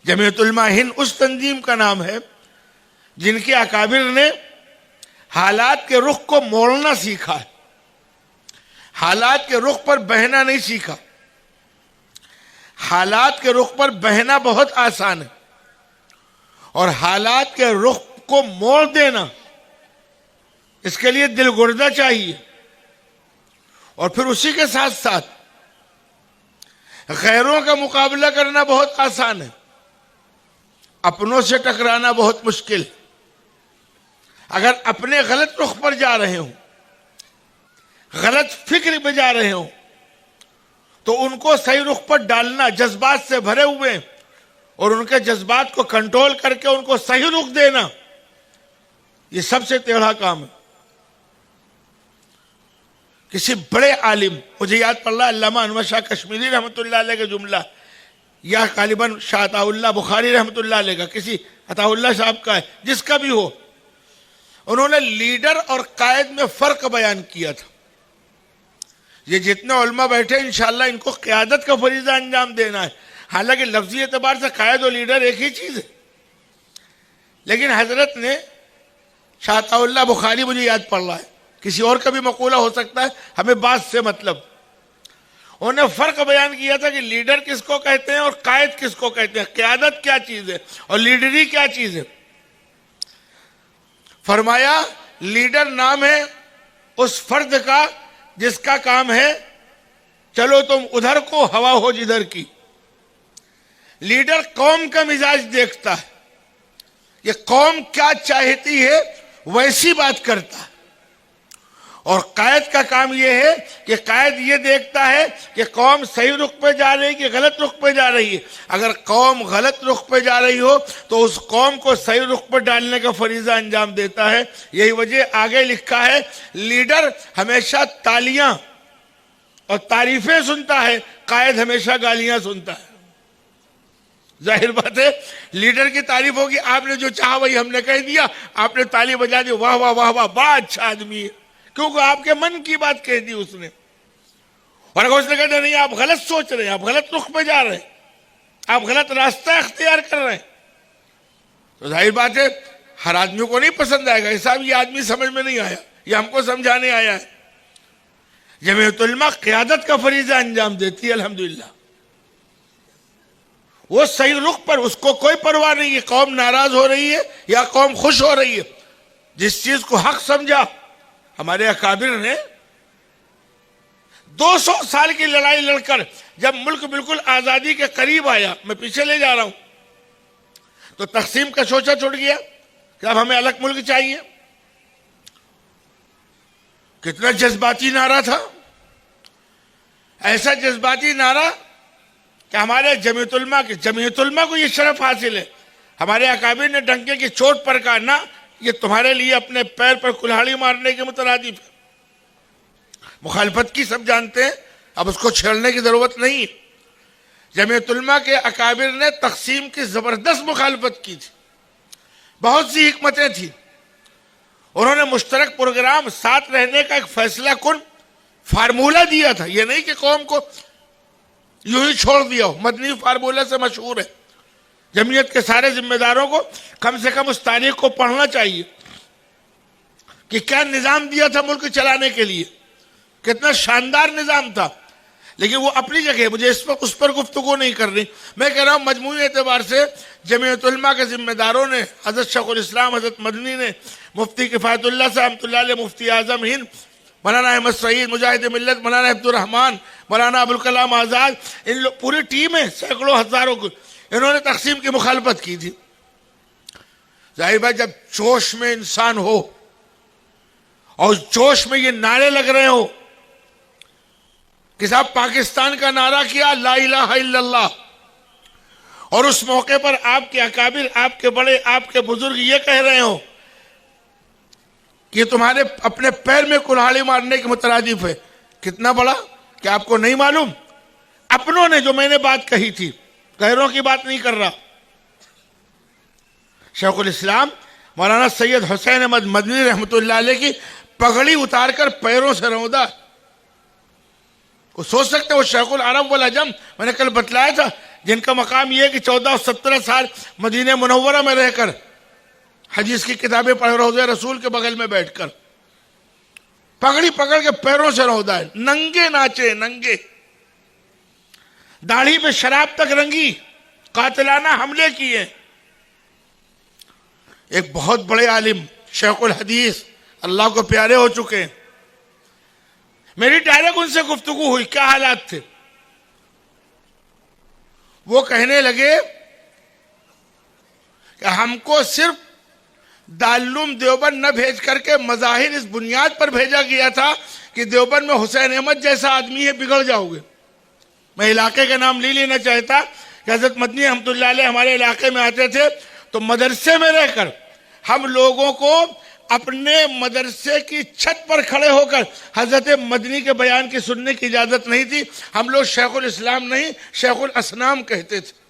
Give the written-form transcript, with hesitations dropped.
جمعیت علماء ہند اس تنظیم کا نام ہے جن کے اکابر نے حالات کے رخ کو موڑنا سیکھا ہے، حالات کے رخ پر بہنا نہیں سیکھا۔ حالات کے رخ پر بہنا بہت آسان ہے، اور حالات کے رخ کو موڑ دینا اس کے لیے دل گردہ چاہیے، اور پھر اسی کے ساتھ ساتھ غیروں کا مقابلہ کرنا بہت آسان ہے، اپنوں سے ٹکرانا بہت مشکل ہے۔ اگر اپنے غلط رخ پر جا رہے ہوں، غلط فکر میں جا رہے ہوں، تو ان کو صحیح رخ پر ڈالنا، جذبات سے بھرے ہوئے اور ان کے جذبات کو کنٹرول کر کے ان کو صحیح رخ دینا، یہ سب سے ٹیڑھا کام ہے۔ کسی بڑے عالم، مجھے یاد پڑ رہا علامہ انور شاہ کشمیری رحمۃ اللہ علیہ کا جملہ، یا غالباً شاہ عطا اللہ بخاری رحمۃ اللہ علیہ کا، کسی عطا اللہ صاحب کا ہے، جس کا بھی ہو، انہوں نے لیڈر اور قائد میں فرق بیان کیا تھا۔ یہ جتنے علماء بیٹھے انشاءاللہ ان کو قیادت کا فریضہ انجام دینا ہے، حالانکہ لفظی اعتبار سے قائد اور لیڈر ایک ہی چیز ہے، لیکن حضرت نے شاہ عطا اللہ بخاری، مجھے یاد پڑ رہا ہے، کسی اور کا بھی مقولہ ہو سکتا ہے، ہمیں بات سے مطلب، انہوں نے فرق بیان کیا تھا کہ لیڈر کس کو کہتے ہیں اور قائد کس کو کہتے ہیں، قیادت کیا چیز ہے اور لیڈری کیا چیز ہے۔ فرمایا لیڈر نام ہے اس فرد کا جس کا کام ہے چلو تم ادھر کو ہوا ہو جدھر کی۔ لیڈر قوم کا مزاج دیکھتا ہے، یہ قوم کیا چاہتی ہے ویسی بات کرتا ہے، اور قائد کا کام یہ ہے کہ قائد یہ دیکھتا ہے کہ قوم صحیح رخ پہ جا رہی ہے کہ غلط رخ پہ جا رہی ہے۔ اگر قوم غلط رخ پہ جا رہی ہو تو اس قوم کو صحیح رخ پہ ڈالنے کا فریضہ انجام دیتا ہے۔ یہی وجہ آگے لکھا ہے لیڈر ہمیشہ تالیاں اور تعریفیں سنتا ہے، قائد ہمیشہ گالیاں سنتا ہے۔ ظاہر بات ہے لیڈر کی تعریف ہوگی، آپ نے جو چاہا وہی ہم نے کہہ دیا، آپ نے تالی بجا دی، واہ واہ واہ واہ، بڑا اچھا آدمی ہے، کیونکہ آپ کے من کی بات کہہ دی اس نے۔ اور اگر اس نے کہا نہیں آپ غلط سوچ رہے ہیں، آپ غلط رخ پہ جا رہے ہیں، آپ غلط راستہ اختیار کر رہے ہیں، تو ظاہر بات ہے ہر آدمی کو نہیں پسند آئے گا، ایسا یہ آدمی سمجھ میں نہیں آیا، یہ ہم کو سمجھانے آیا ہے۔ جمعیت علماء قیادت کا فریضہ انجام دیتی ہے الحمدللہ، وہ صحیح رخ پر، اس کو کوئی پرواہ نہیں کہ قوم ناراض ہو رہی ہے یا قوم خوش ہو رہی ہے۔ جس چیز کو حق سمجھا، ہمارے اکابر نے 200 سال کی لڑائی لڑ کر جب ملک بالکل آزادی کے قریب آیا، میں پیچھے لے جا رہا ہوں، تو تقسیم کا سوچا چھوڑ گیا کہ اب ہمیں الگ ملک چاہیے۔ کتنا جذباتی نعرہ تھا، ایسا جذباتی نعرہ کہ ہمارے جمعیت علماء کو یہ شرف حاصل ہے، ہمارے اکابر نے ڈنکے کی چوٹ پر کہا نہ، یہ تمہارے لیے اپنے پیر پر کلہاڑی مارنے کے مترادف ہے۔ مخالفت کی سب جانتے ہیں، اب اس کو چھیڑنے کی ضرورت نہیں ہے۔ جمعیت علماء کے اکابر نے تقسیم کی زبردست مخالفت کی تھی، بہت سی حکمتیں تھیں، انہوں نے مشترک پروگرام، ساتھ رہنے کا ایک فیصلہ کن فارمولہ دیا تھا، یہ نہیں کہ قوم کو یوں ہی چھوڑ دیا ہو، مدنی فارمولہ سے مشہور ہے۔ جمعیت کے سارے ذمہ داروں کو کم سے کم اس تاریخ کو پڑھنا چاہیے کہ کیا نظام دیا تھا ملک چلانے کے لیے، کتنا شاندار نظام تھا، لیکن وہ اپنی جگہ، مجھے اس پر گفتگو نہیں کرنی، میں کہہ رہا ہوں مجموعی اعتبار سے جمعیت علماء کے ذمہ داروں نے، حضرت شیخ الاسلام حضرت مدنی نے، مفتی کفایت اللہ صاحب رحمۃ اللہ علیہ، مفتی اعظم ہند مولانا احمد سعید مجاہد ملت، مولانا عبد الرحمن، مولانا ابوالکلام آزاد، ان لوگ پوری ٹیم ہے، سینکڑوں ہزاروں کو، انہوں نے تقسیم کی مخالفت کی تھی۔ ظاہر بات جب جوش میں انسان ہو اور جوش میں یہ نعرے لگ رہے ہو کہ صاحب پاکستان کا نعرہ کیا لا الہ الا اللہ، اور اس موقع پر آپ کے اکابر، آپ کے بڑے، آپ کے بزرگ یہ کہہ رہے ہو کہ تمہارے اپنے پیر میں کلہاڑی مارنے کے مترادف ہے، کتنا بڑا، کہ آپ کو نہیں معلوم؟ اپنوں نے، جو میں نے بات کہی تھی، غیروں کی بات نہیں کر رہا، شیخ الاسلام مولانا سید حسین احمد مدنی رحمۃ اللہ علیہ کی پگڑی اتار کر پیروں سے روندا، وہ سوچ سکتے وہ شیخ العرب والعجم، میں نے کل بتلایا تھا جن کا مقام یہ ہے کہ 14 اور 17 سال مدینہ منورہ میں رہ کر حدیث کی کتابیں پڑھ روضہ رسول کے بغل میں بیٹھ کر پگڑی پکڑ کے پیروں سے رودا ہے، ننگے ناچے، ننگے، داڑھی پہ شراب تک رنگی، قاتلانہ حملے کیے۔ ایک بہت بڑے عالم شیخ الحدیث اللہ کو پیارے ہو چکے، میری ڈائریکٹ ان سے گفتگو ہوئی، کیا حالات تھے؟ وہ کہنے لگے کہ ہم کو صرف دارالعلوم دیوبند نہ بھیج کر کے مظاہر اس بنیاد پر بھیجا گیا تھا کہ دیوبند میں حسین احمد جیسا آدمی ہے، بگڑ جاؤ گے۔ میں علاقے کا نام نہیں لینا چاہتا کہ حضرت مدنی رحمۃ اللہ علیہ ہمارے علاقے میں آتے تھے تو مدرسے میں رہ کر ہم لوگوں کو اپنے مدرسے کی چھت پر کھڑے ہو کر حضرت مدنی کے بیان کی سننے کی اجازت نہیں تھی۔ ہم لوگ شیخ الاسلام نہیں، شیخ الاسنام کہتے تھے۔